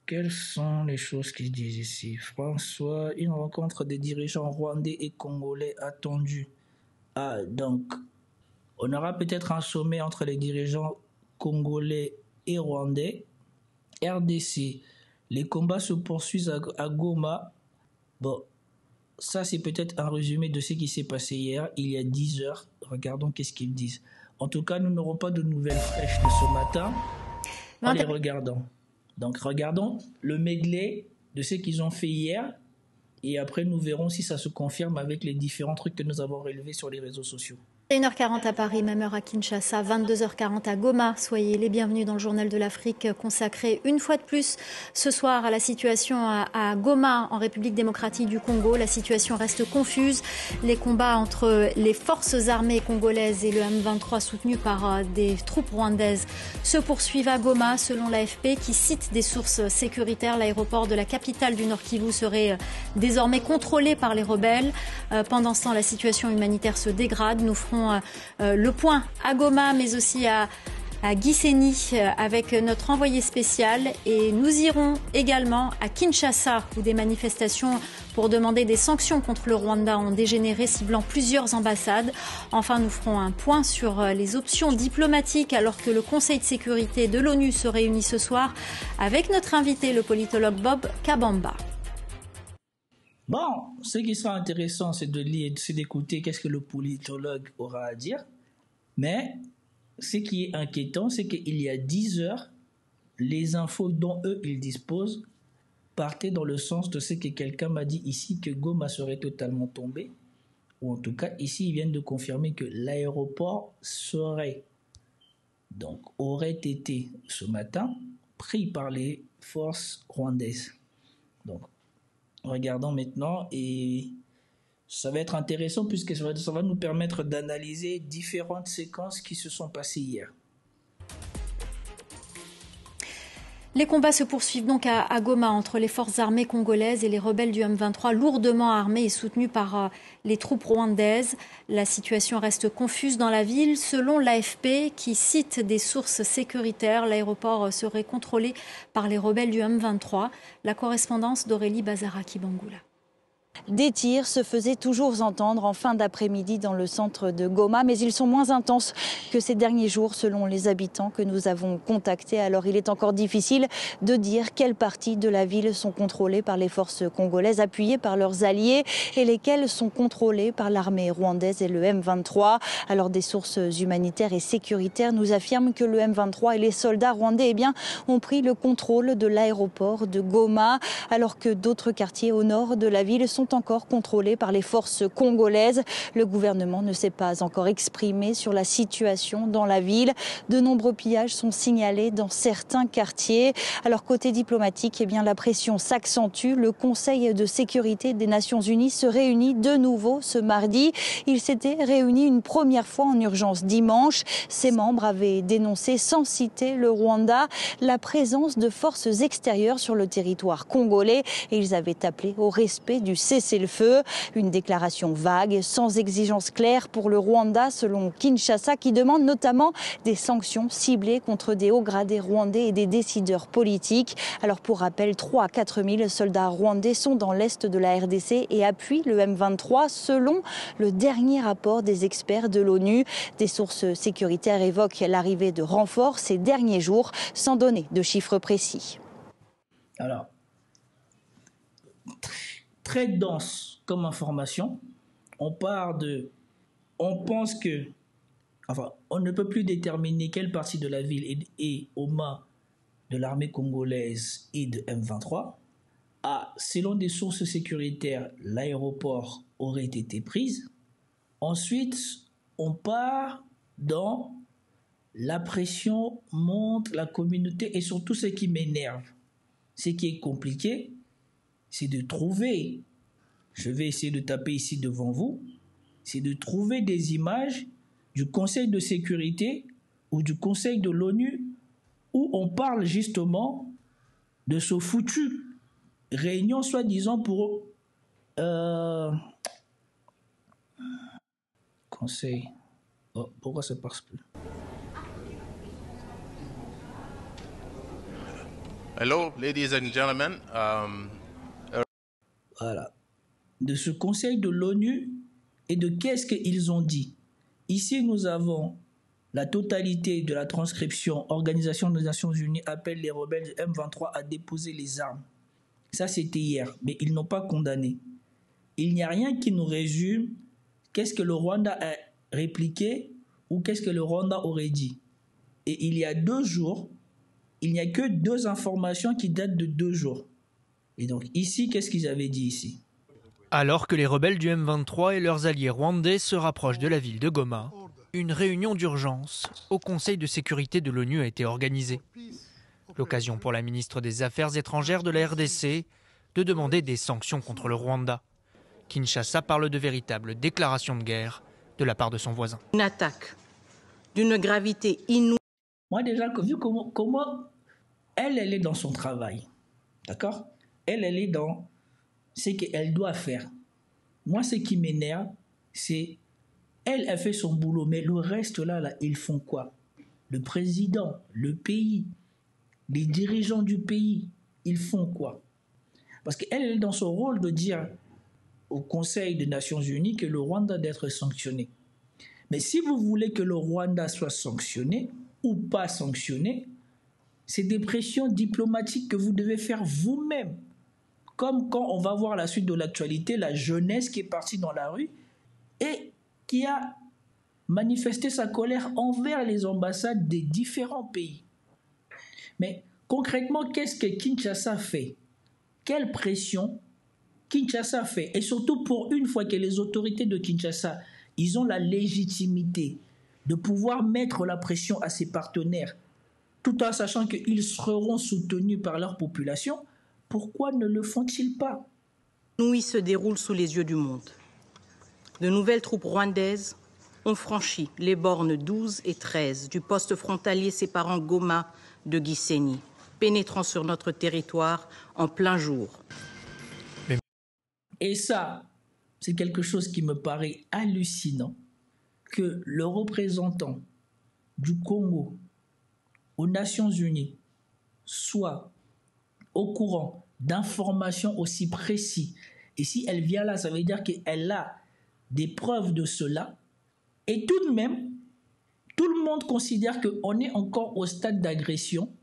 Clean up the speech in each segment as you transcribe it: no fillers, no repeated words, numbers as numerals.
quelles sont les choses qu'ils disent ici? François, une rencontre des dirigeants rwandais et congolais attendue. Ah, donc, on aura peut-être un sommet entre les dirigeants congolais et rwandais. RDC, les combats se poursuivent à Goma. Bon, ça c'est peut-être un résumé de ce qui s'est passé hier, il y a 10 heures. Regardons qu'est-ce qu'ils disent. En tout cas, nous n'aurons pas de nouvelles fraîches de ce matin en les regardant. Donc, regardons le medley de ce qu'ils ont fait hier. Et après, nous verrons si ça se confirme avec les différents trucs que nous avons relevés sur les réseaux sociaux. 1h40 à Paris, même heure à Kinshasa, 22h40 à Goma. Soyez les bienvenus dans le Journal de l'Afrique consacré une fois de plus ce soir à la situation à Goma en République démocratique du Congo. La situation reste confuse. Les combats entre les forces armées congolaises et le M23 soutenu par des troupes rwandaises se poursuivent à Goma. Selon l'AFP qui cite des sources sécuritaires, l'aéroport de la capitale du Nord Kivu serait désormais contrôlé par les rebelles. Pendant ce temps, la situation humanitaire se dégrade. Nous ferons le point à Goma, mais aussi à Gisenyi avec notre envoyé spécial. Et nous irons également à Kinshasa, où des manifestations pour demander des sanctions contre le Rwanda ont dégénéré, ciblant plusieurs ambassades. Enfin, nous ferons un point sur les options diplomatiques, alors que le Conseil de sécurité de l'ONU se réunit ce soir avec notre invité, le politologue Bob Kabamba. Bon, ce qui sera intéressant, c'est de lire, c'est d'écouter qu'est-ce que le politologue aura à dire. Mais ce qui est inquiétant, c'est qu'il y a 10 heures, les infos dont eux, ils disposent, partaient dans le sens de ce que quelqu'un m'a dit ici, que Goma serait totalement tombé. Ou en tout cas, ici, ils viennent de confirmer que l'aéroport aurait été ce matin pris par les forces rwandaises. Donc, regardons maintenant, et ça va être intéressant puisque ça va nous permettre d'analyser différentes séquences qui se sont passées hier. Les combats se poursuivent donc à Goma entre les forces armées congolaises et les rebelles du M23, lourdement armés et soutenus par les troupes rwandaises. La situation reste confuse dans la ville. Selon l'AFP, qui cite des sources sécuritaires, l'aéroport serait contrôlé par les rebelles du M23. La correspondance d'Aurélie Bazaraki-Bangoula. Des tirs se faisaient toujours entendre en fin d'après-midi dans le centre de Goma, mais ils sont moins intenses que ces derniers jours selon les habitants que nous avons contactés. Alors il est encore difficile de dire quelles parties de la ville sont contrôlées par les forces congolaises appuyées par leurs alliés et lesquelles sont contrôlées par l'armée rwandaise et le M23. Alors des sources humanitaires et sécuritaires nous affirment que le M23 et les soldats rwandais ont pris le contrôle de l'aéroport de Goma, alors que d'autres quartiers au nord de la ville sont encore contrôlés par les forces congolaises. Le gouvernement ne s'est pas encore exprimé sur la situation dans la ville. De nombreux pillages sont signalés dans certains quartiers. Alors côté diplomatique, la pression s'accentue. Le Conseil de sécurité des Nations Unies se réunit de nouveau ce mardi. Il s'était réuni une première fois en urgence dimanche. Ses membres avaient dénoncé, sans citer le Rwanda, la présence de forces extérieures sur le territoire congolais et ils avaient appelé au respect du cessez-le-feu. Une déclaration vague, sans exigence claire pour le Rwanda, selon Kinshasa, qui demande notamment des sanctions ciblées contre des hauts gradés rwandais et des décideurs politiques. Alors pour rappel, 3 à 4 000 soldats rwandais sont dans l'est de la RDC et appuient le M23, selon le dernier rapport des experts de l'ONU. Des sources sécuritaires évoquent l'arrivée de renforts ces derniers jours, sans donner de chiffres précis. Alors, très dense comme information. On ne peut plus déterminer quelle partie de la ville est aux mains de l'armée congolaise et de M23. Selon des sources sécuritaires, l'aéroport aurait été pris. Ensuite, on part dans la pression monte, la communauté, et surtout ce qui m'énerve, ce qui est compliqué, c'est de trouver, je vais essayer de taper ici devant vous, c'est de trouver des images du Conseil de sécurité ou du Conseil de l'ONU où on parle justement de ce foutu réunion soi-disant pour Conseil. Oh, pourquoi ça passe plus? Hello, ladies and gentlemen. Voilà. De ce Conseil de l'ONU et de qu'est-ce qu'ils ont dit. Ici, nous avons la totalité de la transcription. Organisation des Nations Unies appelle les rebelles du M23 à déposer les armes. Ça, c'était hier, mais ils n'ont pas condamné. Il n'y a rien qui nous résume qu'est-ce que le Rwanda a répliqué ou qu'est-ce que le Rwanda aurait dit. Et il y a 2 jours, il n'y a que 2 informations qui datent de 2 jours. Et donc ici, qu'est-ce qu'ils avaient dit ici? Alors que les rebelles du M23 et leurs alliés rwandais se rapprochent de la ville de Goma, une réunion d'urgence au Conseil de sécurité de l'ONU a été organisée. L'occasion pour la ministre des Affaires étrangères de la RDC de demander des sanctions contre le Rwanda. Kinshasa parle de véritables déclarations de guerre de la part de son voisin. Une attaque d'une gravité inouïe. Moi déjà, vu comment elle est dans son travail, d'accord? Elle est dans ce qu'elle doit faire. Moi, ce qui m'énerve, c'est elle fait son boulot, mais le reste là, ils font quoi? Le président, le pays, les dirigeants du pays, ils font quoi? Parce qu'elle est dans son rôle de dire au Conseil des Nations Unies que le Rwanda doit être sanctionné. Mais si vous voulez que le Rwanda soit sanctionné ou pas sanctionné, c'est des pressions diplomatiques que vous devez faire vous-même. Comme quand on va voir la suite de l'actualité, la jeunesse qui est partie dans la rue et qui a manifesté sa colère envers les ambassades des différents pays. Mais concrètement, qu'est-ce que Kinshasa fait? Quelle pression Kinshasa fait? Et surtout pour une fois que les autorités de Kinshasa, ils ont la légitimité de pouvoir mettre la pression à ses partenaires, tout en sachant qu'ils seront soutenus par leur population, pourquoi ne le font-ils pas? Inouïe se déroule sous les yeux du monde. De nouvelles troupes rwandaises ont franchi les bornes 12 et 13 du poste frontalier séparant Goma de Gisenyi, pénétrant sur notre territoire en plein jour. Et ça, c'est quelque chose qui me paraît hallucinant, que le représentant du Congo aux Nations Unies soit au courant d'informations aussi précises. Et si elle vient là, ça veut dire qu'elle a des preuves de cela. Et tout de même, tout le monde considère qu'on est encore au stade d'agression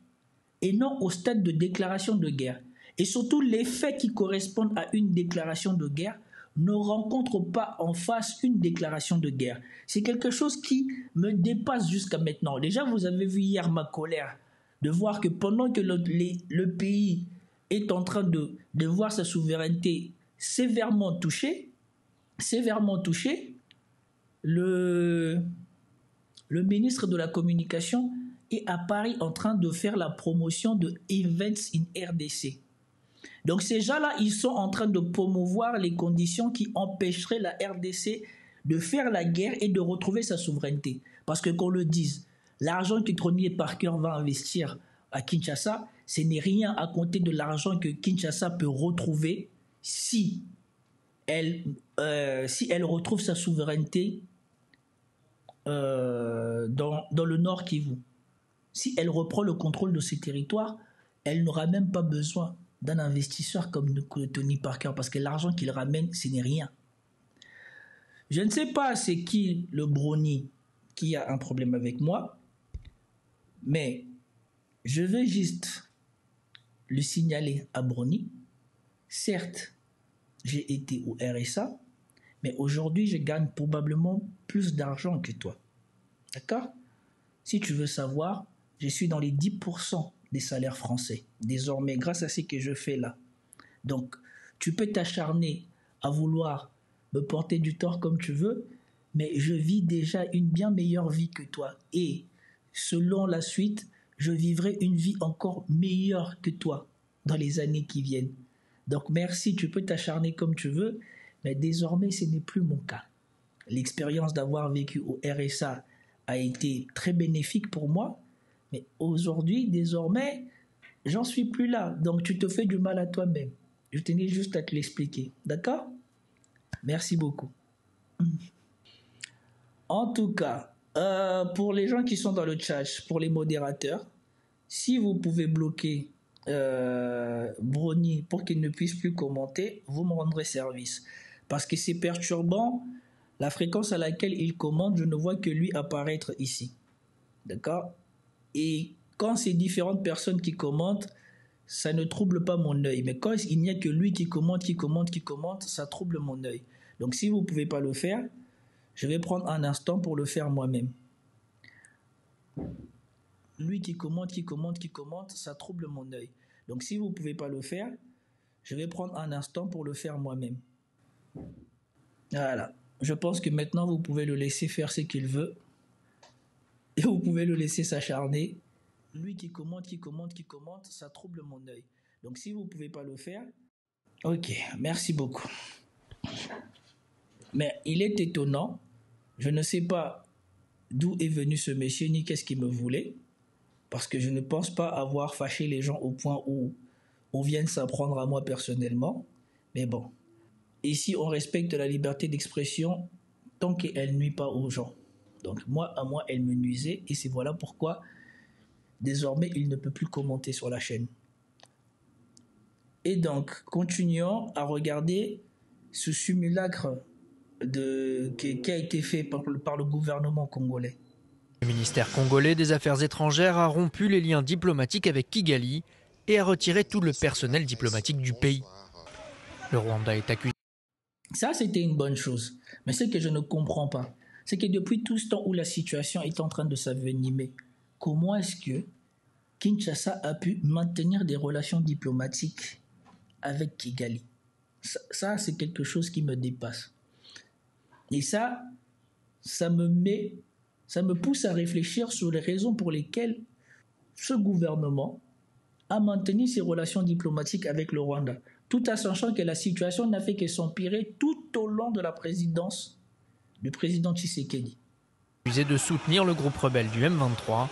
et non au stade de déclaration de guerre. Et surtout, les faits qui correspondent à une déclaration de guerre ne rencontrent pas en face une déclaration de guerre. C'est quelque chose qui me dépasse jusqu'à maintenant. Déjà, vous avez vu hier ma colère de voir que pendant que le pays est en train de voir sa souveraineté sévèrement touchée, le ministre de la Communication est à Paris en train de faire la promotion de Events in RDC. Donc ces gens-là, ils sont en train de promouvoir les conditions qui empêcheraient la RDC de faire la guerre et de retrouver sa souveraineté. Parce que qu'on le dise, l'argent que Tony Parker va investir à Kinshasa, ce n'est rien à compter de l'argent que Kinshasa peut retrouver si elle retrouve sa souveraineté dans le Nord Kivu. Si elle reprend le contrôle de ces territoires, elle n'aura même pas besoin d'un investisseur comme Tony Parker, parce que l'argent qu'il ramène, ce n'est rien. Je ne sais pas c'est qui le brownie qui a un problème avec moi, mais je veux juste le signaler à Brownie. Certes, j'ai été au RSA, mais aujourd'hui, je gagne probablement plus d'argent que toi. D'accord? Si tu veux savoir, je suis dans les 10% des salaires français, désormais, grâce à ce que je fais là. Donc, tu peux t'acharner à vouloir me porter du tort comme tu veux, mais je vis déjà une bien meilleure vie que toi. Et selon la suite, je vivrai une vie encore meilleure que toi dans les années qui viennent. Donc, merci, tu peux t'acharner comme tu veux, mais désormais, ce n'est plus mon cas. L'expérience d'avoir vécu au RSA a été très bénéfique pour moi, mais aujourd'hui, désormais, j'en suis plus là. Donc, tu te fais du mal à toi-même. Je tenais juste à te l'expliquer. D'accord? Merci beaucoup. En tout cas, pour les gens qui sont dans le chat, pour les modérateurs, si vous pouvez bloquer Brony pour qu'il ne puisse plus commenter, vous me rendrez service. Parce que c'est perturbant, la fréquence à laquelle il commente, je ne vois que lui apparaître ici. D'accord? Et quand c'est différentes personnes qui commentent, ça ne trouble pas mon œil. Mais quand il n'y a que lui qui commente, ça trouble mon œil. Donc si vous ne pouvez pas le faire, je vais prendre un instant pour le faire moi-même. Lui qui commente, ça trouble mon œil. Donc si vous ne pouvez pas le faire, je vais prendre un instant pour le faire moi-même. Voilà. Je pense que maintenant vous pouvez le laisser faire ce qu'il veut. Et vous pouvez le laisser s'acharner. Lui qui commente, ça trouble mon œil. Donc si vous ne pouvez pas le faire, ok, merci beaucoup. Mais il est étonnant, je ne sais pas d'où est venu ce monsieur ni qu'est-ce qu'il me voulait, parce que je ne pense pas avoir fâché les gens au point où on vient s'en prendre à moi personnellement. Mais bon, ici on respecte la liberté d'expression tant qu'elle ne nuit pas aux gens. Donc à moi, elle me nuisait et c'est voilà pourquoi désormais il ne peut plus commenter sur la chaîne. Et donc, continuons à regarder ce simulacre qui a été fait par le gouvernement congolais. Le ministère congolais des Affaires étrangères a rompu les liens diplomatiques avec Kigali et a retiré tout le personnel diplomatique du pays. Le Rwanda est accusé. Ça, c'était une bonne chose. Mais ce que je ne comprends pas, c'est que depuis tout ce temps où la situation est en train de s'envenimer, comment est-ce que Kinshasa a pu maintenir des relations diplomatiques avec Kigali? Ça, c'est quelque chose qui me dépasse. Et ça me pousse à réfléchir sur les raisons pour lesquelles ce gouvernement a maintenu ses relations diplomatiques avec le Rwanda, tout en sachant que la situation n'a fait que s'empirer tout au long de la présidence du président Tshisekedi. Accusé de soutenir le groupe rebelle du M23,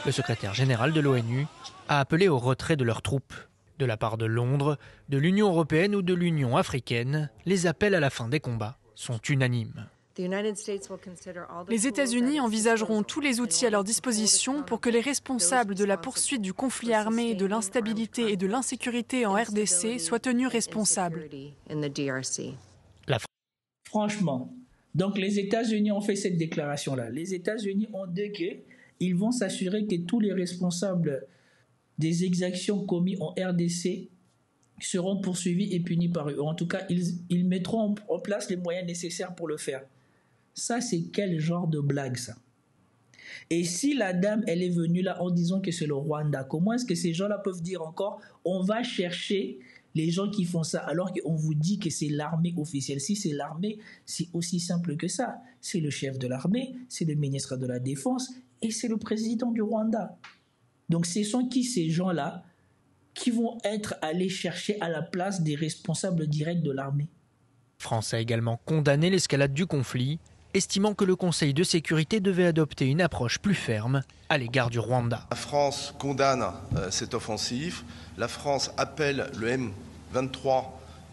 le secrétaire général de l'ONU a appelé au retrait de leurs troupes. De la part de Londres, de l'Union européenne ou de l'Union africaine, les appels à la fin des combats sont unanimes. Les États-Unis envisageront tous les outils à leur disposition pour que les responsables de la poursuite du conflit armé, de l'instabilité et de l'insécurité en RDC soient tenus responsables. Franchement, donc les États-Unis ont fait cette déclaration-là. Les États-Unis ont dit qu'ils vont s'assurer que tous les responsables des exactions commises en RDC seront poursuivis et punis par eux. En tout cas, ils mettront en place les moyens nécessaires pour le faire. Ça, c'est quel genre de blague, ça? Et si la dame, elle est venue là en disant que c'est le Rwanda, comment est-ce que ces gens-là peuvent dire encore « on va chercher les gens qui font ça » alors qu'on vous dit que c'est l'armée officielle? Si c'est l'armée, c'est aussi simple que ça. C'est le chef de l'armée, c'est le ministre de la Défense et c'est le président du Rwanda. Donc, ce sont qui ces gens-là qui vont être allés chercher à la place des responsables directs de l'armée? La France a également condamné l'escalade du conflit, estimant que le Conseil de sécurité devait adopter une approche plus ferme à l'égard du Rwanda. La France condamne cette offensive. La France appelle le M23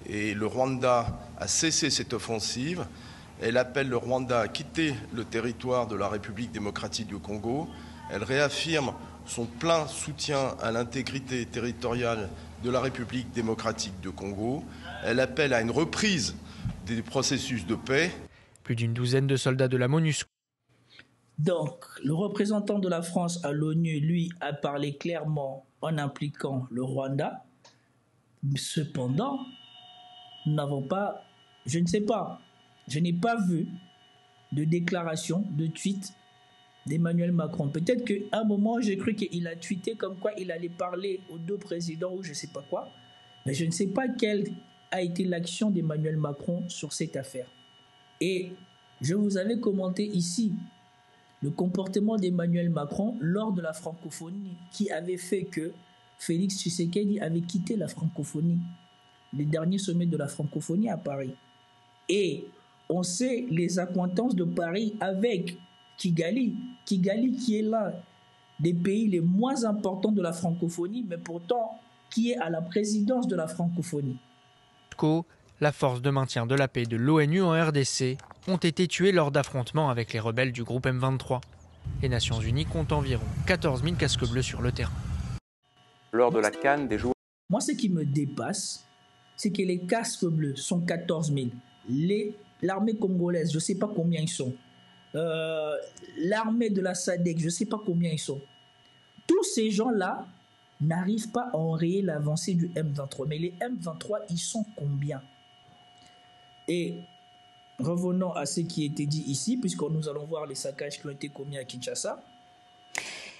et le Rwanda à cesser cette offensive. Elle appelle le Rwanda à quitter le territoire de la République démocratique du Congo. Elle réaffirme son plein soutien à l'intégrité territoriale de la République démocratique du Congo. Elle appelle à une reprise des processus de paix. Plus d'une douzaine de soldats de la MONUSCO. Donc, le représentant de la France à l'ONU, lui, a parlé clairement en impliquant le Rwanda. Cependant, nous n'avons pas, je ne sais pas, je n'ai pas vu de déclaration, de tweet d'Emmanuel Macron. Peut-être qu'à un moment, j'ai cru qu'il a tweeté comme quoi il allait parler aux deux présidents ou je ne sais pas quoi. Mais je ne sais pas quelle a été l'action d'Emmanuel Macron sur cette affaire. Et je vous avais commenté ici le comportement d'Emmanuel Macron lors de la francophonie qui avait fait que Félix Tshisekedi avait quitté la francophonie, le dernier sommet de la francophonie à Paris. Et on sait les accointances de Paris avec Kigali qui est l'un des pays les moins importants de la francophonie, mais pourtant qui est à la présidence de la francophonie. La force de maintien de la paix de l'ONU en RDC ont été tués lors d'affrontements avec les rebelles du groupe M23. Les Nations Unies comptent environ 14 000 casques bleus sur le terrain. lors de la CAN des joueurs. Moi, ce qui me dépasse, c'est que les casques bleus sont 14 000. L'armée congolaise, je ne sais pas combien ils sont. L'armée de la SADC, je ne sais pas combien ils sont. Tous ces gens-là n'arrivent pas à enrayer l'avancée du M23. Mais les M23, ils sont combien? Et revenons à ce qui a été dit ici, puisque nous allons voir les saccages qui ont été commis à Kinshasa.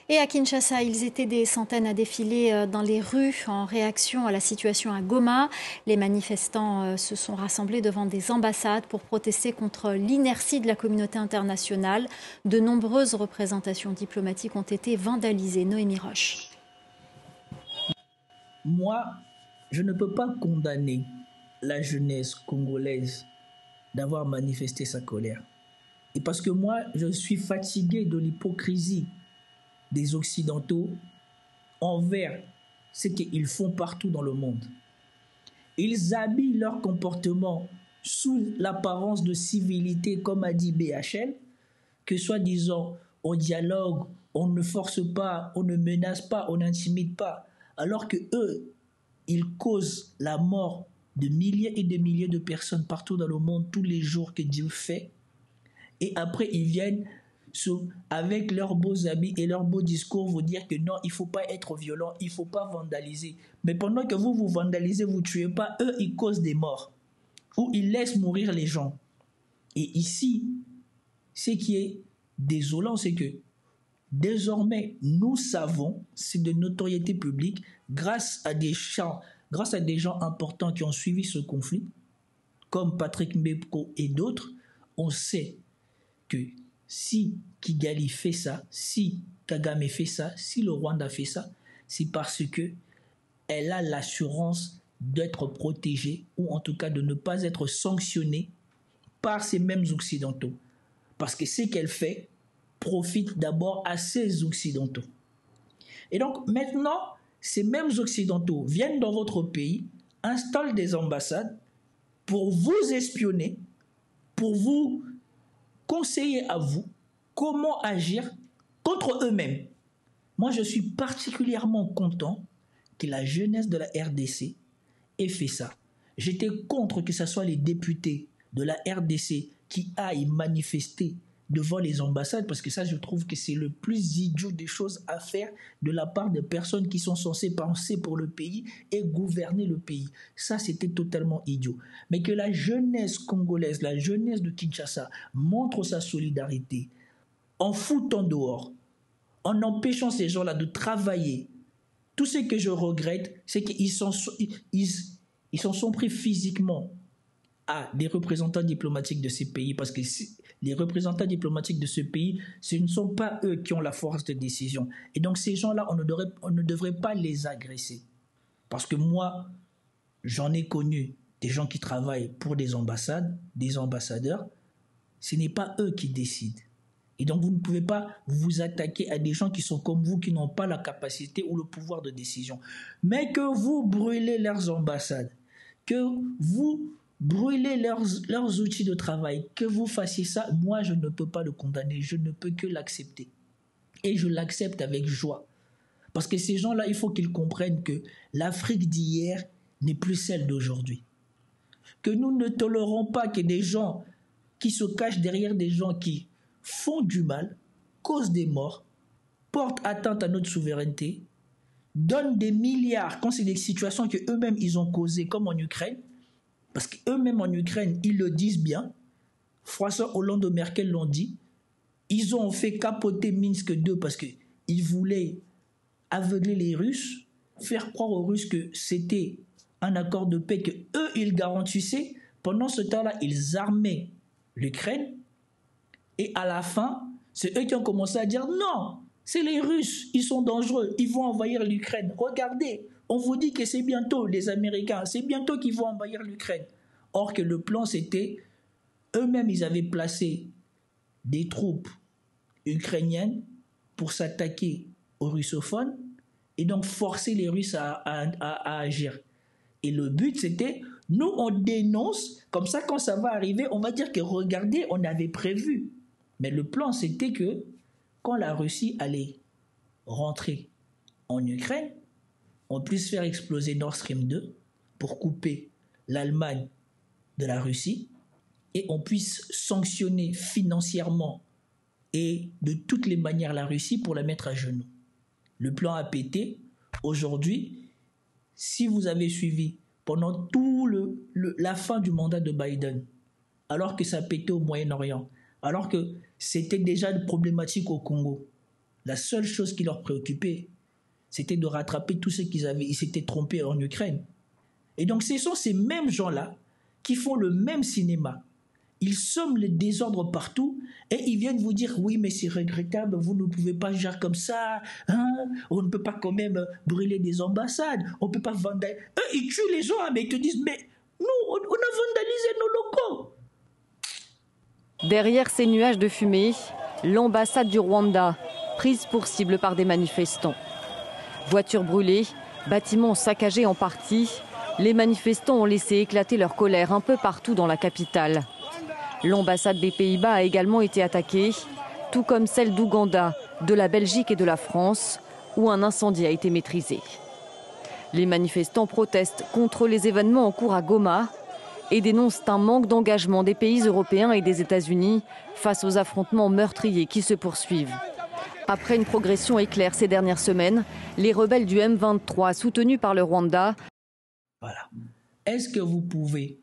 Et à Kinshasa, ils étaient des centaines à défiler dans les rues en réaction à la situation à Goma. Les manifestants se sont rassemblés devant des ambassades pour protester contre l'inertie de la communauté internationale. De nombreuses représentations diplomatiques ont été vandalisées. Noémie Roche. Moi, je ne peux pas condamner la jeunesse congolaise d'avoir manifesté sa colère. Et parce que moi, je suis fatigué de l'hypocrisie des Occidentaux envers ce qu'ils font partout dans le monde. Ils habillent leur comportement sous l'apparence de civilité, comme a dit BHL, que soi-disant on dialogue, on ne force pas, on ne menace pas, on n'intimide pas, alors que eux, ils causent la mort de milliers et de milliers de personnes partout dans le monde tous les jours que Dieu fait. Et après, ils viennent avec leurs beaux habits et leurs beaux discours vous dire que non, il ne faut pas être violent, il ne faut pas vandaliser. Mais pendant que vous vandalisez, vous ne tuez pas, eux, ils causent des morts. Ou ils laissent mourir les gens. Et ici, ce qui est désolant, c'est que désormais, nous savons, c'est de notoriété publique, grâce à des gens importants qui ont suivi ce conflit, comme Patrick Mbeko et d'autres, on sait que si Kigali fait ça, si Kagame fait ça, si le Rwanda fait ça, c'est parce que elle a l'assurance d'être protégée ou en tout cas de ne pas être sanctionnée par ces mêmes Occidentaux. Parce que ce qu'elle fait profite d'abord à ces Occidentaux. Et donc maintenant, ces mêmes Occidentaux viennent dans votre pays, installent des ambassades pour vous espionner, pour vous conseiller à vous comment agir contre eux-mêmes. Moi, je suis particulièrement content que la jeunesse de la RDC ait fait ça. J'étais contre que ce soit les députés de la RDC qui aillent manifester devant les ambassades, parce que ça, je trouve que c'est le plus idiot des choses à faire de la part des personnes qui sont censées penser pour le pays et gouverner le pays. Ça, c'était totalement idiot. Mais que la jeunesse congolaise, la jeunesse de Kinshasa montre sa solidarité en foutant dehors, en empêchant ces gens-là de travailler. Tout ce que je regrette, c'est qu'ils s'en sont pris physiquement à des représentants diplomatiques de ces pays, parce que les représentants diplomatiques de ce pays, ce ne sont pas eux qui ont la force de décision. Et donc ces gens-là, on ne devrait pas les agresser. Parce que moi, j'en ai connu des gens qui travaillent pour des ambassades, des ambassadeurs. Ce n'est pas eux qui décident. Et donc vous ne pouvez pas vous attaquer à des gens qui sont comme vous, qui n'ont pas la capacité ou le pouvoir de décision. Mais que vous brûlez leurs ambassades, que vous brûlez leurs outils de travail, que vous fassiez ça, moi je ne peux pas le condamner, je ne peux que l'accepter. Et je l'accepte avec joie. Parce que ces gens-là, il faut qu'ils comprennent que l'Afrique d'hier n'est plus celle d'aujourd'hui. Que nous ne tolérons pas que des gens qui se cachent derrière des gens qui font du mal, causent des morts, portent atteinte à notre souveraineté, donnent des milliards quand c'est des situations qu'eux-mêmes ils ont causées, comme en Ukraine, parce qu'eux-mêmes en Ukraine, ils le disent bien, François Hollande et Merkel l'ont dit, ils ont fait capoter Minsk 2 parce qu'ils voulaient aveugler les Russes, faire croire aux Russes que c'était un accord de paix que eux ils garantissaient. Pendant ce temps-là, ils armaient l'Ukraine. Et à la fin, c'est eux qui ont commencé à dire non, c'est les Russes, ils sont dangereux, ils vont envahir l'Ukraine. Regardez, on vous dit que c'est bientôt les Américains, c'est bientôt qu'ils vont envahir l'Ukraine. Or que le plan c'était, eux-mêmes ils avaient placé des troupes ukrainiennes pour s'attaquer aux russophones et donc forcer les Russes à agir. Et le but c'était, nous on dénonce, comme ça quand ça va arriver, on va dire que regardez, on avait prévu. Mais le plan, c'était que quand la Russie allait rentrer en Ukraine, on puisse faire exploser Nord Stream 2 pour couper l'Allemagne de la Russie et on puisse sanctionner financièrement et de toutes les manières la Russie pour la mettre à genoux. Le plan a pété. Aujourd'hui, si vous avez suivi pendant tout la fin du mandat de Biden, alors que ça pétait au Moyen-Orient, alors que c'était déjà une problématique au Congo, la seule chose qui leur préoccupait, c'était de rattraper tout ce ils s'étaient trompés en Ukraine. Et donc ce sont ces mêmes gens-là qui font le même cinéma. Ils sèment le désordre partout et ils viennent vous dire « Oui, mais c'est regrettable, vous ne pouvez pas gérer comme ça, hein? On ne peut pas quand même brûler des ambassades, on ne peut pas vandaliser. » Eux, ils tuent les gens, mais ils te disent « Mais nous, on a vandalisé nos locaux. » Derrière ces nuages de fumée, l'ambassade du Rwanda, prise pour cible par des manifestants. Voitures brûlées, bâtiments saccagés en partie, les manifestants ont laissé éclater leur colère un peu partout dans la capitale. L'ambassade des Pays-Bas a également été attaquée, tout comme celle d'Ouganda, de la Belgique et de la France, où un incendie a été maîtrisé. Les manifestants protestent contre les événements en cours à Goma et dénoncent un manque d'engagement des pays européens et des États-Unis face aux affrontements meurtriers qui se poursuivent. Après une progression éclair ces dernières semaines, les rebelles du M23 soutenus par le Rwanda. Voilà. Est-ce que vous pouvez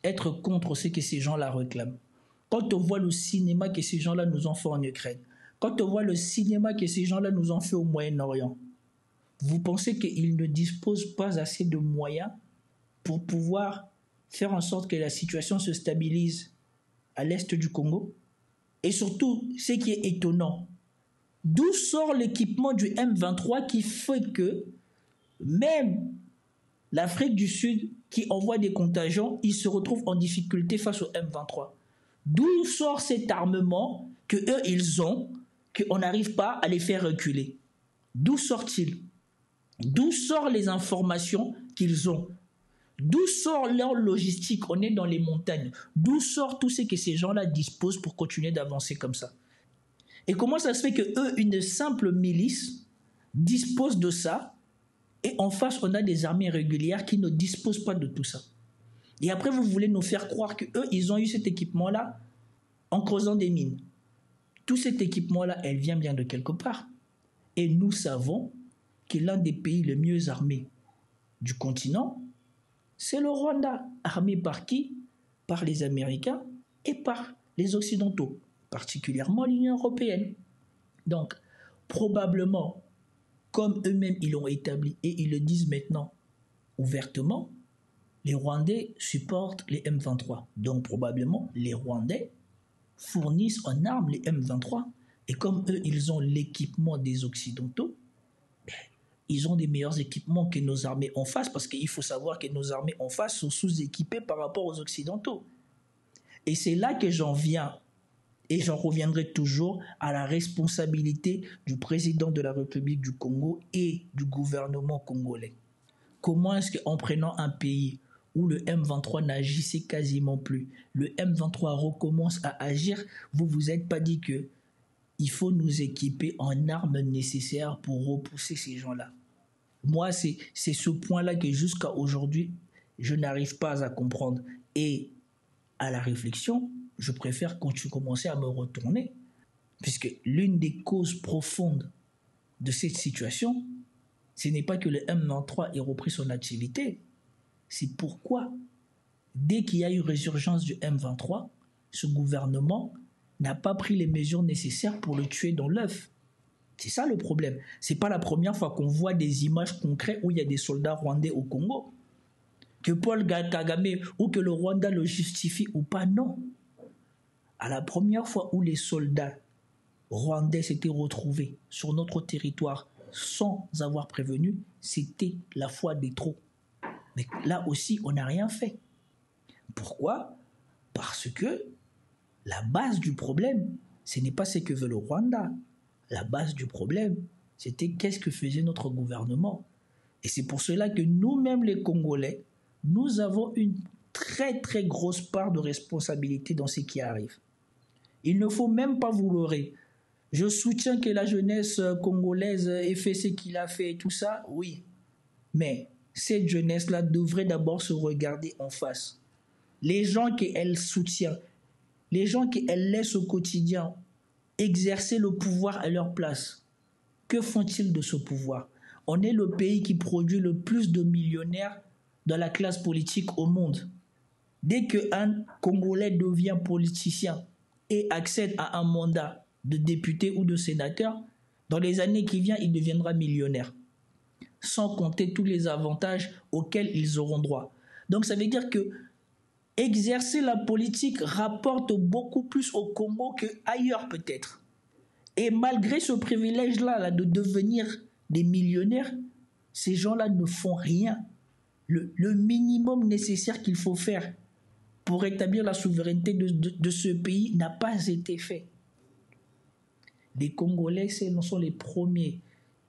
être contre ce que ces gens-là réclament? Quand on voit le cinéma que ces gens-là nous ont fait en Ukraine, quand on voit le cinéma que ces gens-là nous ont fait au Moyen-Orient, vous pensez qu'ils ne disposent pas assez de moyens pour pouvoir faire en sorte que la situation se stabilise à l'est du Congo? Et surtout, ce qui est étonnant, d'où sort l'équipement du M23 qui fait que même l'Afrique du Sud qui envoie des contingents, ils se retrouvent en difficulté face au M23. D'où sort cet armement que eux ils ont, qu'on n'arrive pas à les faire reculer? D'où sort-il? D'où sortent les informations qu'ils ont? D'où sort leur logistique? On est dans les montagnes. D'où sort tout ce que ces gens-là disposent pour continuer d'avancer comme ça? Et comment ça se fait que eux, une simple milice, disposent de ça? Et en face, on a des armées régulières qui ne disposent pas de tout ça. Et après, vous voulez nous faire croire qu'eux, ils ont eu cet équipement-là en creusant des mines. Tout cet équipement-là, elle vient bien de quelque part. Et nous savons que l'un des pays les mieux armés du continent, c'est le Rwanda. Armé par qui? Par les Américains et par les Occidentaux, particulièrement l'Union européenne. Donc, probablement, comme eux-mêmes ils l'ont établi et ils le disent maintenant ouvertement, les Rwandais supportent les M23. Donc probablement les Rwandais fournissent en armes les M23 et comme eux ils ont l'équipement des Occidentaux, ils ont des meilleurs équipements que nos armées en face parce qu'il faut savoir que nos armées en face sont sous-équipées par rapport aux Occidentaux. Et c'est là que j'en viens. Et j'en reviendrai toujours à la responsabilité du président de la République du Congo et du gouvernement congolais. Comment est-ce qu'en prenant un pays où le M23 n'agissait quasiment plus, le M23 recommence à agir, vous vous êtes pas dit qu'il faut nous équiper en armes nécessaires pour repousser ces gens-là? Moi, c'est ce point-là que jusqu'à aujourd'hui, je n'arrive pas à comprendre. Et à la réflexion, je préfère commencer à me retourner, puisque l'une des causes profondes de cette situation, ce n'est pas que le M23 ait repris son activité, c'est pourquoi, dès qu'il y a eu résurgence du M23, ce gouvernement n'a pas pris les mesures nécessaires pour le tuer dans l'œuf. C'est ça le problème. Ce n'est pas la première fois qu'on voit des images concrètes où il y a des soldats rwandais au Congo. Que Paul Kagame ou que le Rwanda le justifie ou pas, non. À la première fois où les soldats rwandais s'étaient retrouvés sur notre territoire sans avoir prévenu, c'était la fois des trop. Mais là aussi, on n'a rien fait. Pourquoi? Parce que la base du problème, ce n'est pas ce que veut le Rwanda. La base du problème, c'était qu'est-ce que faisait notre gouvernement. Et c'est pour cela que nous-mêmes, les Congolais, nous avons une très très grosse part de responsabilité dans ce qui arrive. Il ne faut même pas vous leurrer. Je soutiens que la jeunesse congolaise ait fait ce qu'il a fait et tout ça, oui. Mais cette jeunesse-là devrait d'abord se regarder en face. Les gens qu'elle soutient, les gens qu'elle laisse au quotidien exercer le pouvoir à leur place, que font-ils de ce pouvoir? On est le pays qui produit le plus de millionnaires dans la classe politique au monde. Dès qu'un Congolais devient politicien et accède à un mandat de député ou de sénateur, dans les années qui viennent, il deviendra millionnaire, sans compter tous les avantages auxquels ils auront droit. Donc ça veut dire que exercer la politique rapporte beaucoup plus au Congo qu'ailleurs peut-être. Et malgré ce privilège-là de devenir des millionnaires, ces gens-là ne font rien. Le minimum nécessaire qu'il faut faire pour établir la souveraineté de ce pays n'a pas été fait. Les Congolais sont les premiers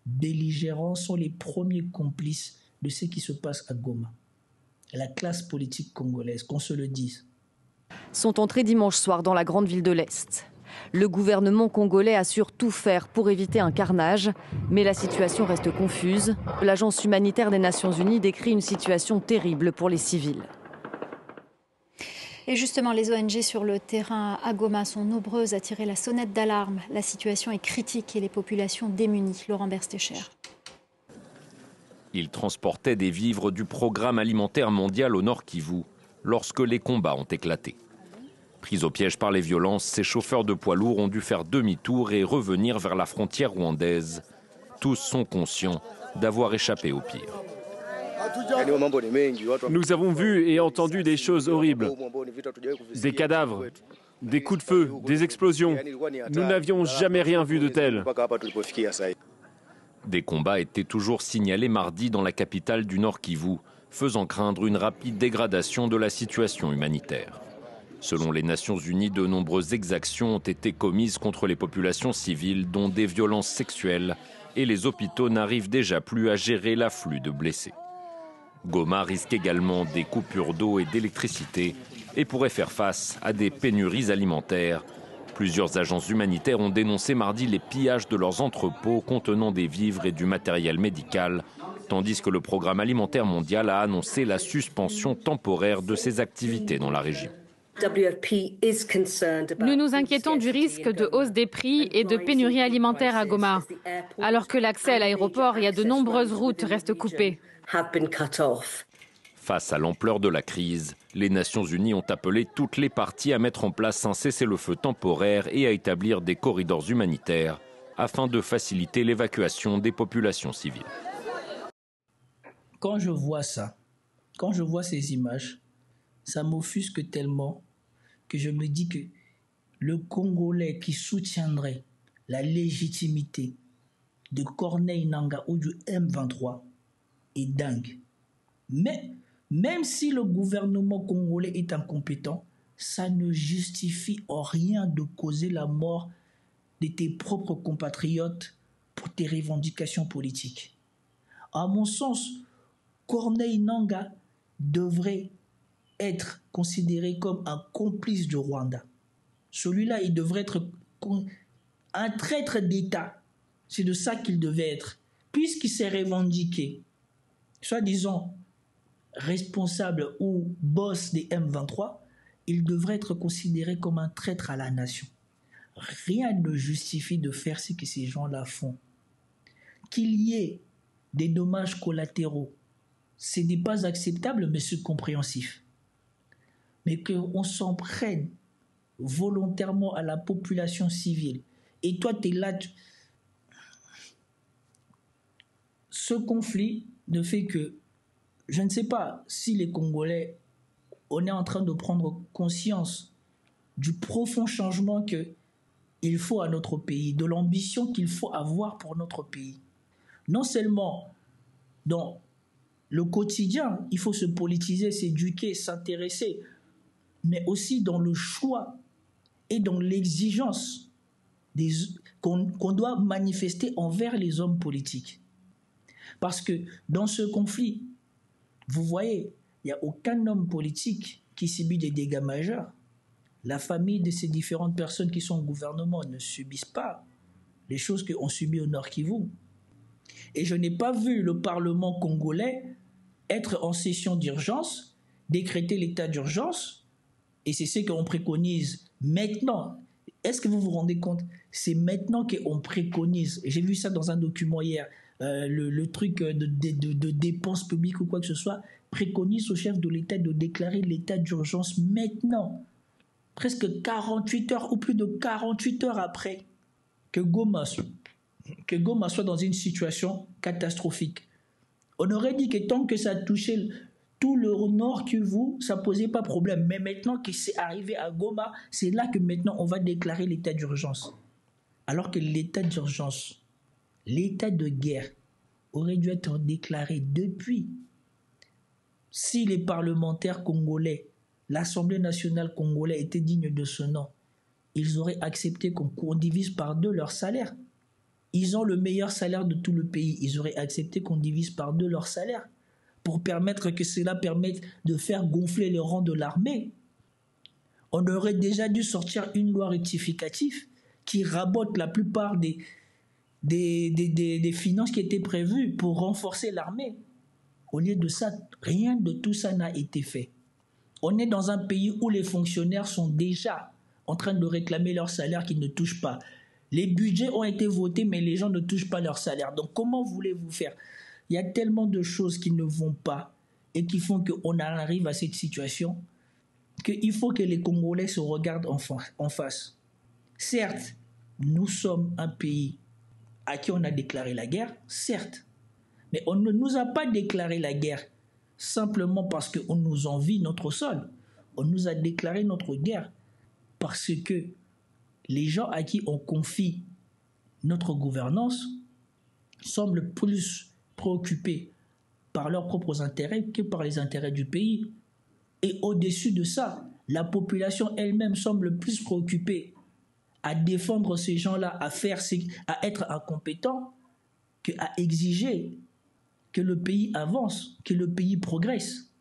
belligérants, sont les premiers complices de ce qui se passe à Goma. La classe politique congolaise, qu'on se le dise. Sont entrés dimanche soir dans la grande ville de l'Est. Le gouvernement congolais assure tout faire pour éviter un carnage, mais la situation reste confuse. L'Agence humanitaire des Nations Unies décrit une situation terrible pour les civils. Et justement, les ONG sur le terrain à Goma sont nombreuses à tirer la sonnette d'alarme. La situation est critique et les populations démunies. Laurent Berstécher. Ils transportaient des vivres du programme alimentaire mondial au Nord Kivu lorsque les combats ont éclaté. Pris au piège par les violences, ces chauffeurs de poids lourds ont dû faire demi-tour et revenir vers la frontière rwandaise. Tous sont conscients d'avoir échappé au pire. Nous avons vu et entendu des choses horribles. Des cadavres, des coups de feu, des explosions. Nous n'avions jamais rien vu de tel. Des combats étaient toujours signalés mardi dans la capitale du Nord Kivu, faisant craindre une rapide dégradation de la situation humanitaire. Selon les Nations Unies, de nombreuses exactions ont été commises contre les populations civiles, dont des violences sexuelles, et les hôpitaux n'arrivent déjà plus à gérer l'afflux de blessés. Goma risque également des coupures d'eau et d'électricité et pourrait faire face à des pénuries alimentaires. Plusieurs agences humanitaires ont dénoncé mardi les pillages de leurs entrepôts contenant des vivres et du matériel médical, tandis que le Programme alimentaire mondial a annoncé la suspension temporaire de ses activités dans la région. Nous nous inquiétons du risque de hausse des prix et de pénurie alimentaire à Goma, alors que l'accès à l'aéroport et à de nombreuses routes reste coupé. Face à l'ampleur de la crise, les Nations Unies ont appelé toutes les parties à mettre en place un cessez-le-feu temporaire et à établir des corridors humanitaires afin de faciliter l'évacuation des populations civiles. Quand je vois ça, quand je vois ces images, ça m'offusque tellement que je me dis que le Congolais qui soutiendrait la légitimité de Corneille Nangaa ou du M23 est dingue. Mais même si le gouvernement congolais est incompétent, ça ne justifie en rien de causer la mort de tes propres compatriotes pour tes revendications politiques. À mon sens, Corneille Nangaa devrait être considéré comme un complice du Rwanda. Celui-là, il devrait être un traître d'État. C'est de ça qu'il devait être. Puisqu'il s'est revendiqué, soi-disant responsable ou boss des M23, il devrait être considéré comme un traître à la nation. Rien ne justifie de faire ce que ces gens-là font. Qu'il y ait des dommages collatéraux, ce n'est pas acceptable, mais c'est compréhensif. Mais qu'on s'en prenne volontairement à la population civile, et toi, tu es là... Ce conflit ne fait que... Je ne sais pas si les Congolais, on est en train de prendre conscience du profond changement qu'il faut à notre pays, de l'ambition qu'il faut avoir pour notre pays. Non seulement dans le quotidien, il faut se politiser, s'éduquer, s'intéresser, mais aussi dans le choix et dans l'exigence qu'on doit manifester envers les hommes politiques. Parce que dans ce conflit, vous voyez, il n'y a aucun homme politique qui subit des dégâts majeurs. La famille de ces différentes personnes qui sont au gouvernement ne subissent pas les choses qu'on subit au Nord Kivu. Et je n'ai pas vu le Parlement congolais être en session d'urgence, décréter l'état d'urgence, et c'est ce qu'on préconise maintenant. Est-ce que vous vous rendez compte? C'est maintenant qu'on préconise. J'ai vu ça dans un document hier. Le truc de dépenses publiques ou quoi que ce soit préconise au chef de l'État de déclarer l'état d'urgence maintenant. Presque 48 heures ou plus de 48 heures après que Goma soit dans une situation catastrophique. On aurait dit que tant que ça touchait tout le nord Kivu, ça ne posait pas problème. Mais maintenant que c'est arrivé à Goma, c'est là que maintenant on va déclarer l'état d'urgence. Alors que l'état d'urgence, l'état de guerre aurait dû être déclaré depuis. Si les parlementaires congolais, l'Assemblée nationale congolaise était digne de ce nom, ils auraient accepté qu'on divise par 2 leur salaire. Ils ont le meilleur salaire de tout le pays. Ils auraient accepté qu'on divise par 2 leur salaire pour permettre que cela permette de faire gonfler les rangs de l'armée. On aurait déjà dû sortir une loi rectificative qui rabote la plupart des finances qui étaient prévues pour renforcer l'armée. Au lieu de ça, rien de tout ça n'a été fait. On est dans un pays où les fonctionnaires sont déjà en train de réclamer leur salaire qu'ils ne touchent pas. Les budgets ont été votés, mais les gens ne touchent pas leur salaire. Donc comment voulez-vous faire? Il y a tellement de choses qui ne vont pas et qui font qu'on arrive à cette situation qu'il faut que les Congolais se regardent en face. Certes, nous sommes un pays à qui on a déclaré la guerre, certes. Mais on ne nous a pas déclaré la guerre simplement parce qu'on nous envie notre sol. On nous a déclaré notre guerre parce que les gens à qui on confie notre gouvernance semblent plus préoccupés par leurs propres intérêts que par les intérêts du pays. Et au-dessus de ça, la population elle-même semble plus préoccupée à défendre ces gens-là, à être incompétents, qu'à exiger que le pays avance, que le pays progresse.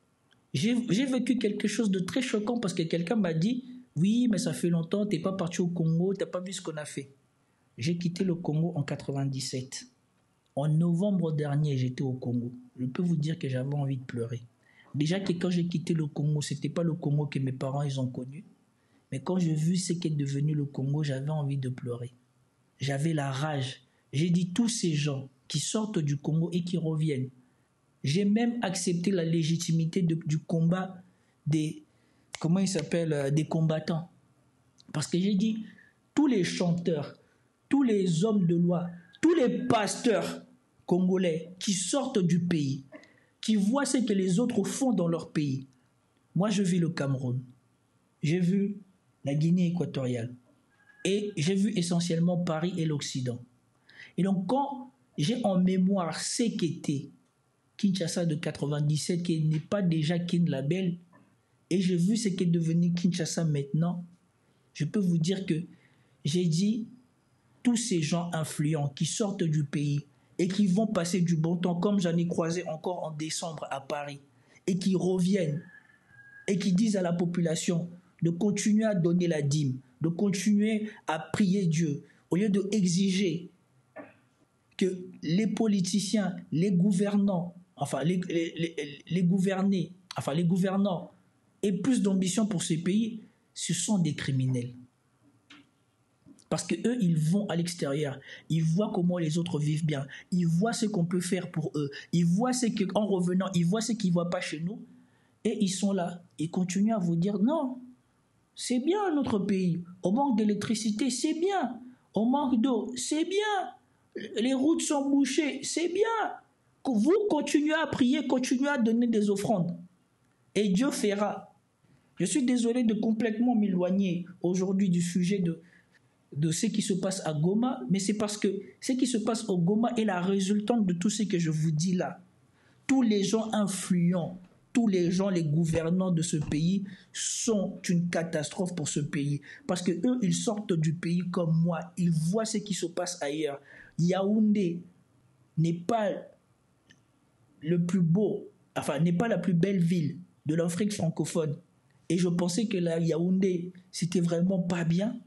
J'ai vécu quelque chose de très choquant parce que quelqu'un m'a dit « Oui, mais ça fait longtemps, t'es pas parti au Congo, t'as pas vu ce qu'on a fait. » J'ai quitté le Congo en 97. En novembre dernier, j'étais au Congo. Je peux vous dire que j'avais envie de pleurer. Déjà que quand j'ai quitté le Congo, c'était pas le Congo que mes parents ils ont connu. Mais quand j'ai vu ce qu'est devenu le Congo, j'avais envie de pleurer. J'avais la rage. J'ai dit tous ces gens qui sortent du Congo et qui reviennent. J'ai même accepté la légitimité du combat des combattants. Parce que j'ai dit, tous les chanteurs, tous les hommes de loi, tous les pasteurs congolais qui sortent du pays, qui voient ce que les autres font dans leur pays. Moi, je vis le Cameroun. J'ai vu la Guinée équatoriale. Et j'ai vu essentiellement Paris et l'Occident. Et donc, quand j'ai en mémoire ce qu'était Kinshasa de 97, qui n'est pas déjà Kin Label, et j'ai vu ce qu'est devenu Kinshasa maintenant, je peux vous dire que j'ai dit, tous ces gens influents qui sortent du pays et qui vont passer du bon temps, comme j'en ai croisé encore en décembre à Paris, et qui reviennent et qui disent à la population de continuer à donner la dîme, de continuer à prier Dieu, au lieu d'exiger que les politiciens, les gouvernants, les gouvernants aient plus d'ambition pour ces pays, ce sont des criminels. Parce qu'eux, ils vont à l'extérieur, ils voient comment les autres vivent bien, ils voient ce qu'on peut faire pour eux, ils voient en revenant, ils voient ce qu'ils ne voient pas chez nous, et ils sont là, ils continuent à vous dire non, c'est bien notre pays, on manque d'électricité, c'est bien, on manque d'eau, c'est bien, les routes sont bouchées, c'est bien, vous continuez à prier, continuez à donner des offrandes, et Dieu fera. Je suis désolé de complètement m'éloigner aujourd'hui du sujet de ce qui se passe à Goma, mais c'est parce que ce qui se passe au Goma est la résultante de tout ce que je vous dis là. Tous les gens influents, tous les gens, les gouvernants de ce pays sont une catastrophe pour ce pays. Parce que eux, ils sortent du pays comme moi, ils voient ce qui se passe ailleurs. Yaoundé n'est pas le plus beau, n'est pas la plus belle ville de l'Afrique francophone. Et je pensais que la Yaoundé, c'était vraiment pas bien.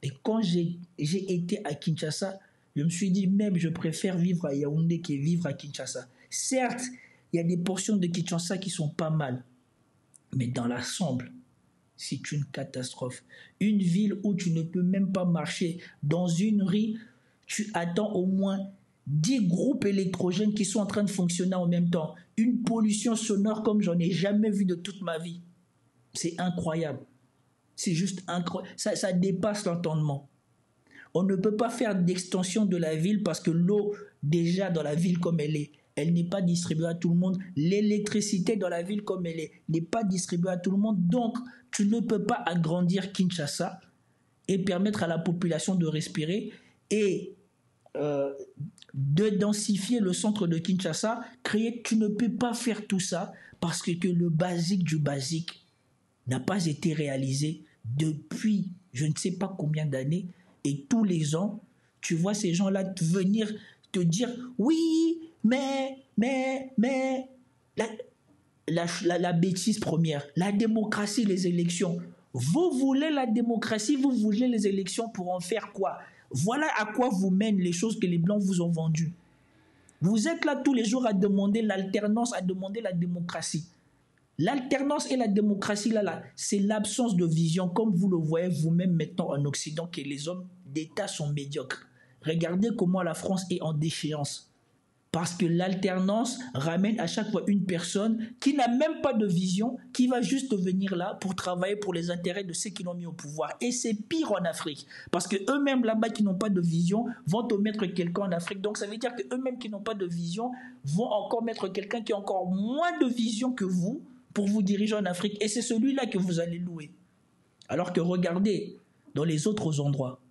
Et quand j'ai été à Kinshasa, Je me suis dit, même je préfère vivre à Yaoundé que vivre à Kinshasa. Certes, il y a des portions de Kinshasa qui sont pas mal, mais dans l'ensemble, c'est une catastrophe. Une ville où tu ne peux même pas marcher. Dans une rue, tu attends au moins 10 groupes électrogènes qui sont en train de fonctionner en même temps. Une pollution sonore comme j'en ai jamais vu de toute ma vie. C'est incroyable. C'est juste incroyable. Ça dépasse l'entendement. On ne peut pas faire d'extension de la ville parce que l'eau, déjà dans la ville comme elle n'est pas distribuée à tout le monde. L'électricité dans la ville comme elle n'est pas distribuée à tout le monde. Donc, tu ne peux pas agrandir Kinshasa et permettre à la population de respirer et de densifier le centre de Kinshasa. Tu ne peux pas faire tout ça parce que le basique du basique n'a pas été réalisé depuis je ne sais pas combien d'années. Et tous les ans, tu vois ces gens-là venir te dire « Oui, mais, la bêtise première, la démocratie, les élections. Vous voulez la démocratie, vous voulez les élections pour en faire quoi? Voilà à quoi vous mènent les choses que les Blancs vous ont vendues. Vous êtes là tous les jours à demander l'alternance, à demander la démocratie. L'alternance et la démocratie, là, c'est l'absence de vision, comme vous le voyez vous-même maintenant en Occident, que les hommes d'État sont médiocres. Regardez comment la France est en déchéance. Parce que l'alternance ramène à chaque fois une personne qui n'a même pas de vision, qui va juste venir là pour travailler pour les intérêts de ceux qui l'ont mis au pouvoir. Et c'est pire en Afrique. Parce qu'eux-mêmes là-bas qui n'ont pas de vision vont te mettre quelqu'un en Afrique. Donc ça veut dire qu'eux-mêmes qui n'ont pas de vision vont encore mettre quelqu'un qui a encore moins de vision que vous pour vous diriger en Afrique. Et c'est celui-là que vous allez louer. Alors que regardez dans les autres endroits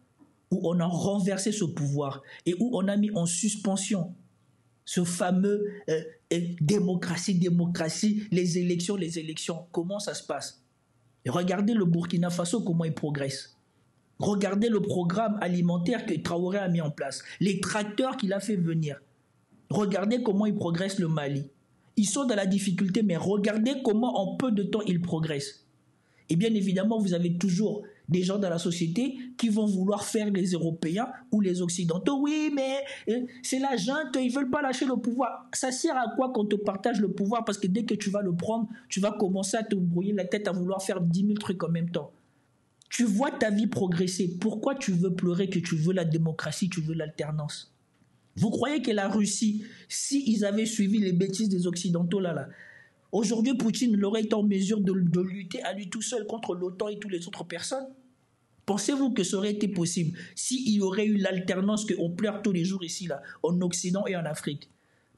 où on a renversé ce pouvoir et où on a mis en suspension ce fameux démocratie, les élections, comment ça se passe? Et regardez le Burkina Faso, comment il progresse. Regardez le programme alimentaire que Traoré a mis en place, les tracteurs qu'il a fait venir. Regardez comment il progresse le Mali. Ils sont dans la difficulté, mais regardez comment en peu de temps ils progressent. Et bien évidemment, vous avez toujours des gens dans la société qui vont vouloir faire les Européens ou les Occidentaux. Oui, mais c'est la junte, ils ne veulent pas lâcher le pouvoir. Ça sert à quoi qu'on te partage le pouvoir? Parce que dès que tu vas le prendre, tu vas commencer à te brouiller la tête à vouloir faire 10 000 trucs en même temps. Tu vois ta vie progresser. Pourquoi tu veux pleurer que tu veux la démocratie, tu veux l'alternance? Vous croyez que la Russie, s'ils avaient suivi les bêtises des Occidentaux là, aujourd'hui, Poutine l'aurait été en mesure de lutter à lui tout seul contre l'OTAN et toutes les autres personnes? Pensez-vous que ça aurait été possible s'il y aurait eu l'alternance qu'on pleure tous les jours ici, là, en Occident et en Afrique?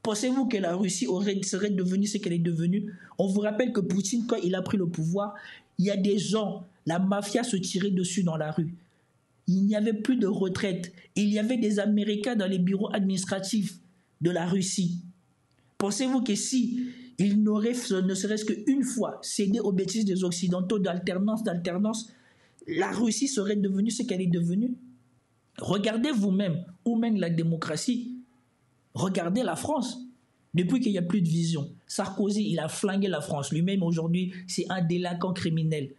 Pensez-vous que la Russie serait devenue ce qu'elle est devenue? On vous rappelle que Poutine, quand il a pris le pouvoir, il y a des gens, la mafia se tirait dessus dans la rue. Il n'y avait plus de retraite. Il y avait des Américains dans les bureaux administratifs de la Russie. Pensez-vous que si il n'aurait ne serait-ce qu'une fois cédé aux bêtises des Occidentaux d'alternance, la Russie serait devenue ce qu'elle est devenue? Regardez vous-même où mène la démocratie. Regardez la France. Depuis qu'il n'y a plus de vision, Sarkozy, il a flingué la France. Lui-même, aujourd'hui, c'est un délinquant criminel.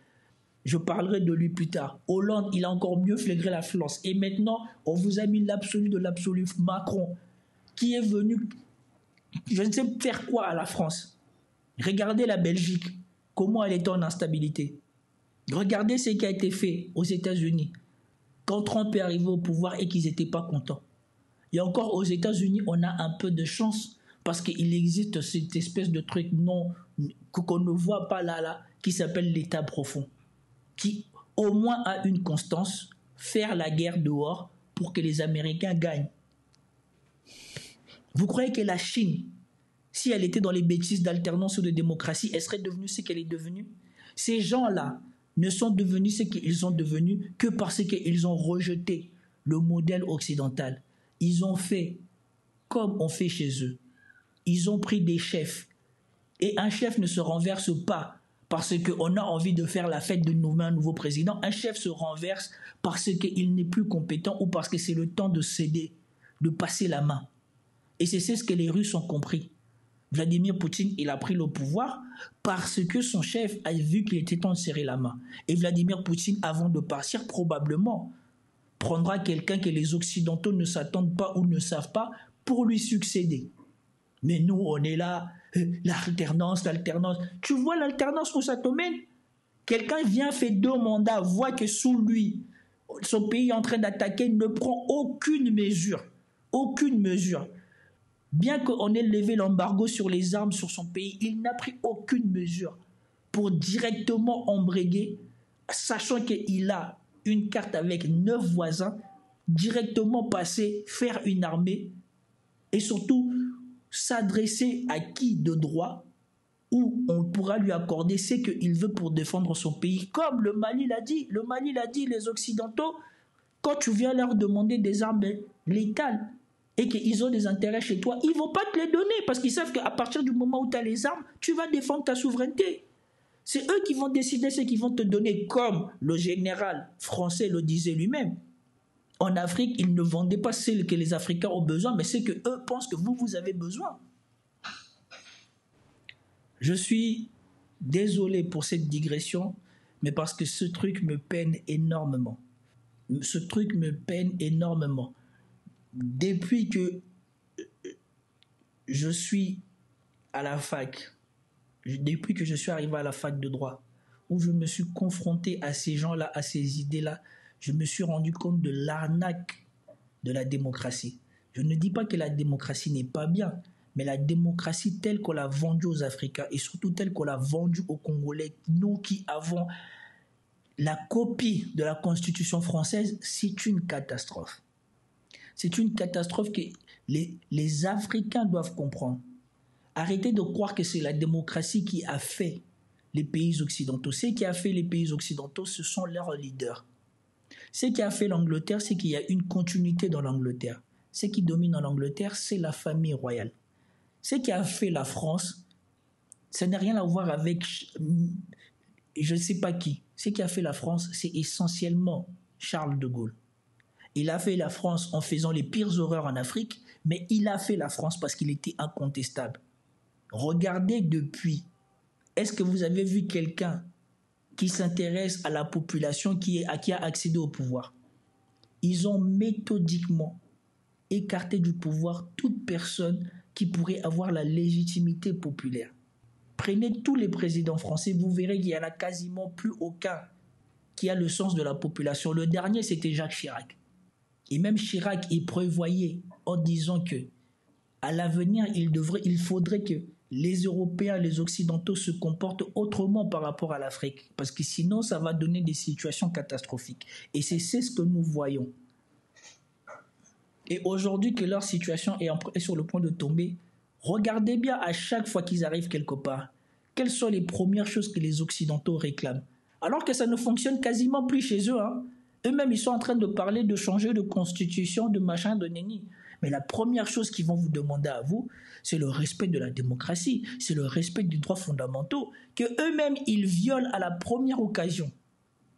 Je parlerai de lui plus tard. Hollande, il a encore mieux flingué la France. Et maintenant, on vous a mis l'absolu de l'absolu. Macron, qui est venu, je ne sais faire quoi à la France. Regardez la Belgique, comment elle était en instabilité. Regardez ce qui a été fait aux États-Unis quand Trump est arrivé au pouvoir et qu'ils n'étaient pas contents. Et encore aux États-Unis, on a un peu de chance parce qu'il existe cette espèce de truc qu'on ne voit pas là, qui s'appelle l'État profond, qui au moins a une constance, faire la guerre dehors pour que les Américains gagnent. Vous croyez que la Chine, si elle était dans les bêtises d'alternance ou de démocratie, elle serait devenue ce qu'elle est devenue? Ces gens-là ne sont devenus ce qu'ils sont devenus que parce qu'ils ont rejeté le modèle occidental. Ils ont fait comme on fait chez eux. Ils ont pris des chefs. Et un chef ne se renverse pas parce qu'on a envie de faire la fête de nommer un nouveau président. Un chef se renverse parce qu'il n'est plus compétent ou parce que c'est le temps de céder, de passer la main. Et c'est ce que les Russes ont compris. Vladimir Poutine, il a pris le pouvoir parce que son chef a vu qu'il était temps de serrer la main. Et Vladimir Poutine, avant de partir, probablement, prendra quelqu'un que les Occidentaux ne s'attendent pas ou ne savent pas pour lui succéder. Mais nous, on est là, l'alternance. Tu vois l'alternance où ça te mène? Quelqu'un vient, fait 2 mandats, voit que sous lui, son pays est en train d'attaquer, ne prend aucune mesure. Aucune mesure. Bien qu'on ait levé l'embargo sur les armes sur son pays, il n'a pris aucune mesure pour directement embraguer, sachant qu'il a une carte avec 9 voisins, directement passer, faire une armée et surtout s'adresser à qui de droit, où on pourra lui accorder ce qu'il veut pour défendre son pays. Comme le Mali l'a dit, les Occidentaux, quand tu viens leur demander des armes létales et qu'ils ont des intérêts chez toi, ils ne vont pas te les donner parce qu'ils savent qu'à partir du moment où tu as les armes, tu vas défendre ta souveraineté. C'est eux qui vont décider ce qu'ils vont te donner, comme le général français le disait lui-même. En Afrique, ils ne vendaient pas ce que les Africains ont besoin, mais ce qu'eux pensent que vous avez besoin. Je suis désolé pour cette digression, mais parce que ce truc me peine énormément. Ce truc me peine énormément. Depuis que je suis à la fac, depuis que je suis arrivé à la fac de droit, où je me suis confronté à ces gens-là, à ces idées-là, je me suis rendu compte de l'arnaque de la démocratie. Je ne dis pas que la démocratie n'est pas bien, mais la démocratie telle qu'on l'a vendue aux Africains et surtout telle qu'on l'a vendue aux Congolais, nous qui avons la copie de la Constitution française, c'est une catastrophe. C'est une catastrophe que les Africains doivent comprendre. Arrêtez de croire que c'est la démocratie qui a fait les pays occidentaux. Ce qui a fait les pays occidentaux, ce sont leurs leaders. Ce qui a fait l'Angleterre, c'est qu'il y a une continuité dans l'Angleterre. Ce qui domine en Angleterre, c'est la famille royale. Ce qui a fait la France, ça n'a rien à voir avec je ne sais pas qui. Ce qui a fait la France, c'est essentiellement Charles de Gaulle. Il a fait la France en faisant les pires horreurs en Afrique, mais il a fait la France parce qu'il était incontestable. Regardez depuis. Est-ce que vous avez vu quelqu'un qui s'intéresse à la population qui a accédé au pouvoir? Ils ont méthodiquement écarté du pouvoir toute personne qui pourrait avoir la légitimité populaire. Prenez tous les présidents français, vous verrez qu'il n'y en a quasiment plus aucun qui a le sens de la population. Le dernier, c'était Jacques Chirac. Et même Chirac, il prévoyait en disant que à l'avenir, il faudrait que les Européens, les Occidentaux se comportent autrement par rapport à l'Afrique. Parce que sinon, ça va donner des situations catastrophiques. Et c'est ce que nous voyons. Et aujourd'hui que leur situation est sur le point de tomber, regardez bien à chaque fois qu'ils arrivent quelque part, quelles sont les premières choses que les Occidentaux réclament. Alors que ça ne fonctionne quasiment plus chez eux. Eux-mêmes, ils sont en train de parler de changer de constitution, de machin, de nenni. Mais la première chose qu'ils vont vous demander à vous, c'est le respect de la démocratie, c'est le respect des droits fondamentaux, que eux-mêmes, ils violent à la première occasion.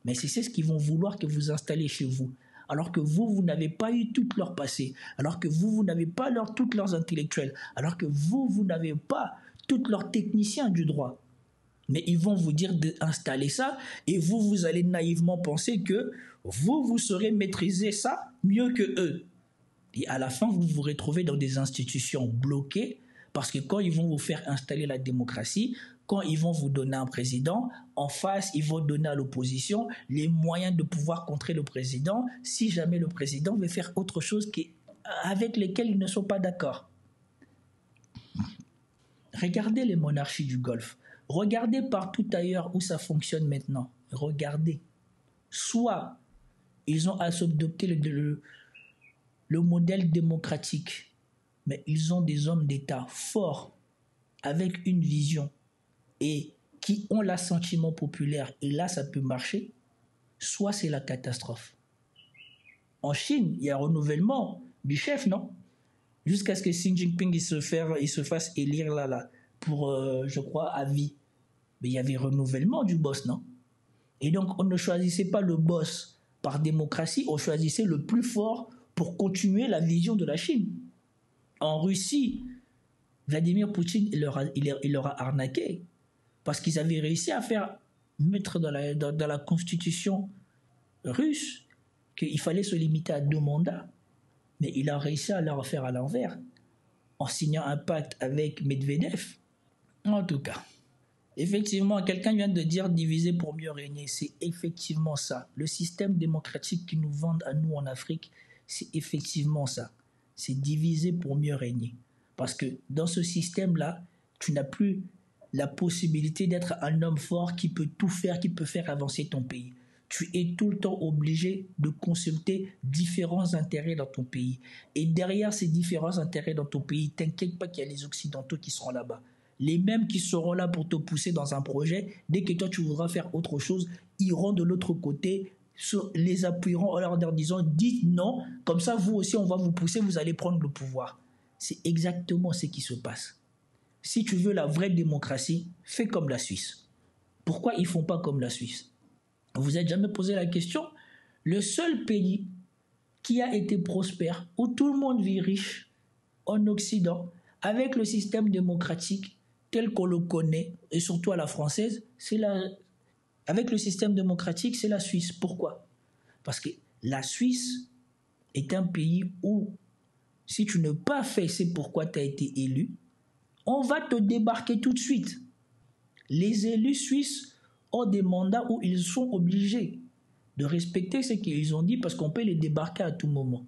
Mais c'est ce qu'ils vont vouloir que vous installez chez vous. Alors que vous n'avez pas eu tout leur passé, alors que vous n'avez pas toutes leurs intellectuels, alors que vous n'avez pas tous leurs techniciens du droit. Mais ils vont vous dire d'installer ça et vous allez naïvement penser que vous saurez maîtriser ça mieux que eux. Et à la fin, vous vous retrouvez dans des institutions bloquées parce que quand ils vont vous faire installer la démocratie, quand ils vont vous donner un président, en face, ils vont donner à l'opposition les moyens de pouvoir contrer le président si jamais le président veut faire autre chose avec lesquels ils ne sont pas d'accord. Regardez les monarchies du Golfe. Regardez partout ailleurs où ça fonctionne maintenant. Regardez. Soit ils ont adopté le modèle démocratique, mais ils ont des hommes d'État forts, avec une vision, et qui ont l'assentiment populaire, et là ça peut marcher, soit c'est la catastrophe. En Chine, il y a un renouvellement du chef, non? Jusqu'à ce que Xi Jinping il se fasse élire là, pour, je crois, à vie. Mais il y avait renouvellement du boss, non? Et donc, on ne choisissait pas le boss par démocratie, on choisissait le plus fort pour continuer la vision de la Chine. En Russie, Vladimir Poutine, il leur a arnaqué parce qu'ils avaient réussi à faire mettre dans la constitution russe qu'il fallait se limiter à 2 mandats, mais il a réussi à leur faire à l'envers, en signant un pacte avec Medvedev. En tout cas, effectivement, quelqu'un vient de dire diviser pour mieux régner. C'est effectivement ça. Le système démocratique qu'ils nous vendent à nous en Afrique, c'est effectivement ça. C'est diviser pour mieux régner. Parce que dans ce système-là, tu n'as plus la possibilité d'être un homme fort qui peut tout faire, qui peut faire avancer ton pays. Tu es tout le temps obligé de consulter différents intérêts dans ton pays. Et derrière ces différents intérêts dans ton pays, t'inquiète pas qu'il y a les Occidentaux qui seront là-bas. Les mêmes qui seront là pour te pousser dans un projet, dès que toi tu voudras faire autre chose, iront de l'autre côté, les appuieront en leur disant « dites non, comme ça vous aussi on va vous pousser, vous allez prendre le pouvoir ». C'est exactement ce qui se passe. Si tu veux la vraie démocratie, fais comme la Suisse. Pourquoi ils ne font pas comme la Suisse ? Vous vous êtes jamais posé la question ? Le seul pays qui a été prospère, où tout le monde vit riche, en Occident, avec le système démocratique tel qu'on le connaît, et surtout à la française, avec le système démocratique, c'est la Suisse. Pourquoi ? Parce que la Suisse est un pays où, si tu n'as pas fait ce pourquoi tu as été élu, on va te débarquer tout de suite. Les élus suisses ont des mandats où ils sont obligés de respecter ce qu'ils ont dit parce qu'on peut les débarquer à tout moment.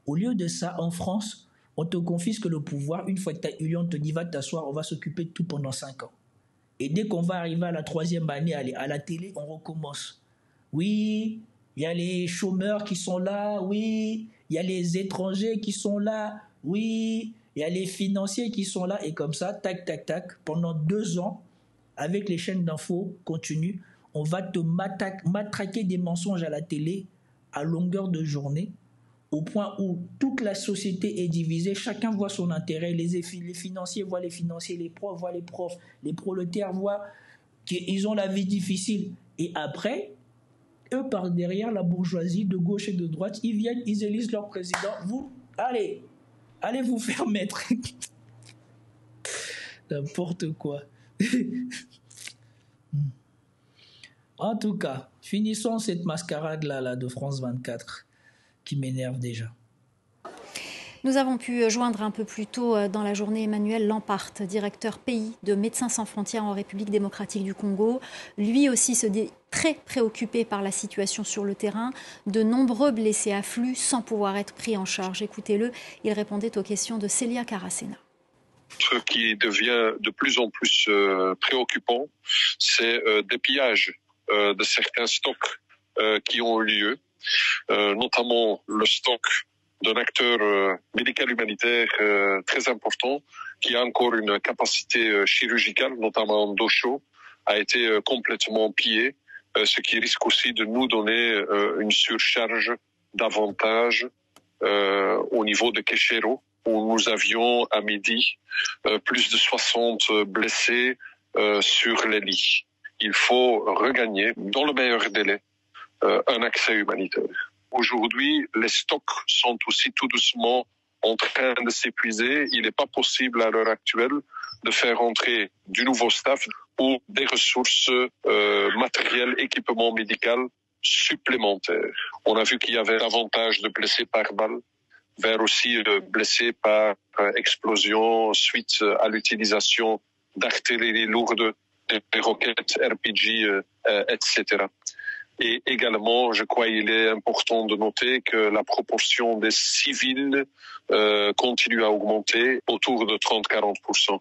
Au lieu de ça, en France, on te confisque le pouvoir. Une fois que tu as élu, on te dit va t'asseoir, on va s'occuper de tout pendant 5 ans. Et dès qu'on va arriver à la 3e année, à la télé, on recommence. Oui, il y a les chômeurs qui sont là, oui, il y a les étrangers qui sont là, oui, il y a les financiers qui sont là. Et comme ça, tac, tac, tac, pendant 2 ans, avec les chaînes d'infos continues, on va te matraquer des mensonges à la télé à longueur de journée, au point où toute la société est divisée, chacun voit son intérêt, les financiers voient les financiers, les profs voient les profs, les prolétaires voient qu'ils ont la vie difficile. Et après, eux par derrière, la bourgeoisie de gauche et de droite, ils viennent, ils élisent leur président. Vous, allez vous faire mettre. N'importe quoi. En tout cas, finissons cette mascarade-là de France 24 qui m'énerve déjà. Nous avons pu joindre un peu plus tôt dans la journée Emmanuel Lampart, directeur pays de Médecins sans frontières en République démocratique du Congo. Lui aussi se dit très préoccupé par la situation sur le terrain. De nombreux blessés affluent sans pouvoir être pris en charge. Écoutez-le, il répondait aux questions de Célia Caracena. Ce qui devient de plus en plus préoccupant, c'est des pillages de certains stocks qui ont eu lieu, notamment le stock d'un acteur médical humanitaire très important qui a encore une capacité chirurgicale, notamment en dos chaud, a été complètement pillé, ce qui risque aussi de nous donner une surcharge davantage au niveau de Keshero, où nous avions à midi plus de 60 blessés sur les lits. Il faut regagner, dans le meilleur délai, un accès humanitaire. Aujourd'hui, les stocks sont aussi tout doucement en train de s'épuiser. Il n'est pas possible à l'heure actuelle de faire entrer du nouveau staff ou des ressources matérielles, équipements médicaux supplémentaires. On a vu qu'il y avait davantage de blessés par balle, vers aussi blessés par explosion suite à l'utilisation d'artillerie lourde, des roquettes RPG, etc. Et également, je crois qu'il est important de noter que la proportion des civils continue à augmenter autour de 30-40%.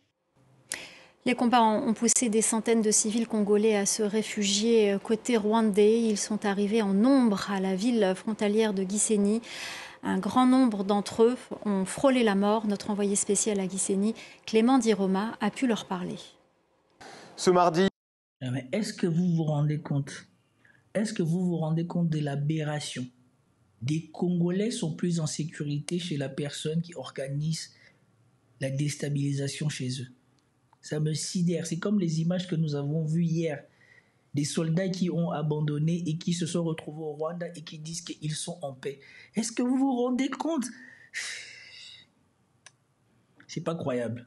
Les combats ont poussé des centaines de civils congolais à se réfugier côté rwandais. Ils sont arrivés en nombre à la ville frontalière de Gisenyi. Un grand nombre d'entre eux ont frôlé la mort. Notre envoyé spécial à Gisenyi, Clément Diroma, a pu leur parler. Ce mardi... Mais est-ce que vous vous rendez compte ? Est-ce que vous vous rendez compte de l'aberration ? Des Congolais sont plus en sécurité chez la personne qui organise la déstabilisation chez eux. Ça me sidère. C'est comme les images que nous avons vues hier. Des soldats qui ont abandonné et qui se sont retrouvés au Rwanda et qui disent qu'ils sont en paix. Est-ce que vous vous rendez compte ? C'est pas croyable.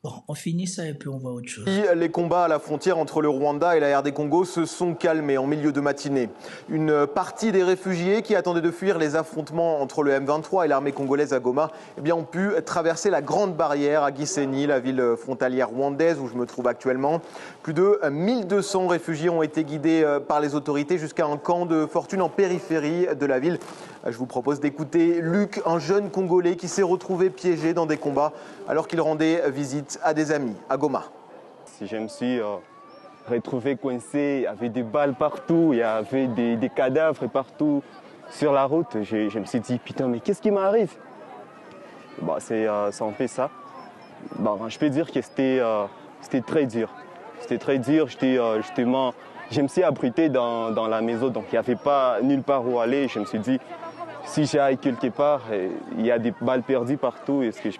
Bon, on finit ça et puis on voit autre chose. Les combats à la frontière entre le Rwanda et la RD Congo se sont calmés en milieu de matinée. Une partie des réfugiés qui attendaient de fuir les affrontements entre le M23 et l'armée congolaise à Goma ont pu traverser la grande barrière à Gisenyi, la ville frontalière rwandaise où je me trouve actuellement. Plus de 1200 réfugiés ont été guidés par les autorités jusqu'à un camp de fortune en périphérie de la ville. Je vous propose d'écouter Luc, un jeune Congolais qui s'est retrouvé piégé dans des combats alors qu'il rendait visite à des amis à Goma. Je me suis retrouvé coincé, il y avait des balles partout, il y avait des cadavres partout sur la route. Je me suis dit, putain, mais qu'est-ce qui m'arrive? C'est en fait ça. Je peux dire que c'était très dur. C'était très dur, je me suis abrité dans la maison, donc il n'y avait pas nulle part où aller. Je me suis dit, si j'aille quelque part, il y a des balles perdues partout, est-ce que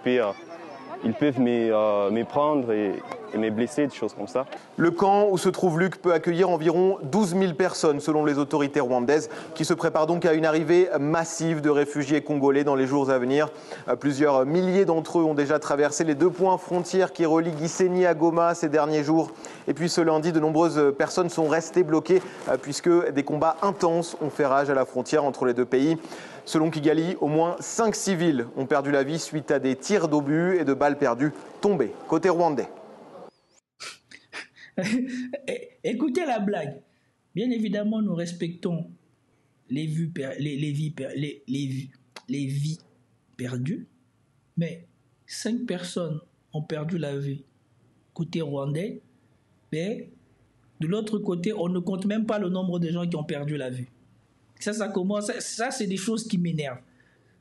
ils peuvent me prendre et me blesser, des choses comme ça. Le camp où se trouve Luc peut accueillir environ 12 000 personnes selon les autorités rwandaises qui se préparent donc à une arrivée massive de réfugiés congolais dans les jours à venir. Plusieurs milliers d'entre eux ont déjà traversé les 2 points frontières qui relient Gisenyi à Goma ces derniers jours. Et puis ce lundi, de nombreuses personnes sont restées bloquées puisque des combats intenses ont fait rage à la frontière entre les 2 pays. Selon Kigali, au moins 5 civils ont perdu la vie suite à des tirs d'obus et de balles perdues tombées côté rwandais. Écoutez la blague. Bien évidemment, nous respectons les vies perdues, mais 5 personnes ont perdu la vie côté rwandais, mais de l'autre côté, on ne compte même pas le nombre de gens qui ont perdu la vie. Ça commence. Ça, c'est des choses qui m'énervent.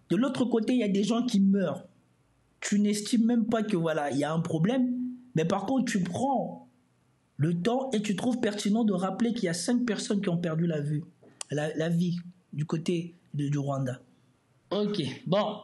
De l'autre côté, il y a des gens qui meurent. Tu n'estimes même pas que voilà, il y a un problème, mais par contre, tu prends le temps et tu trouves pertinent de rappeler qu'il y a 5 personnes qui ont perdu la vie du côté du Rwanda. Ok, bon.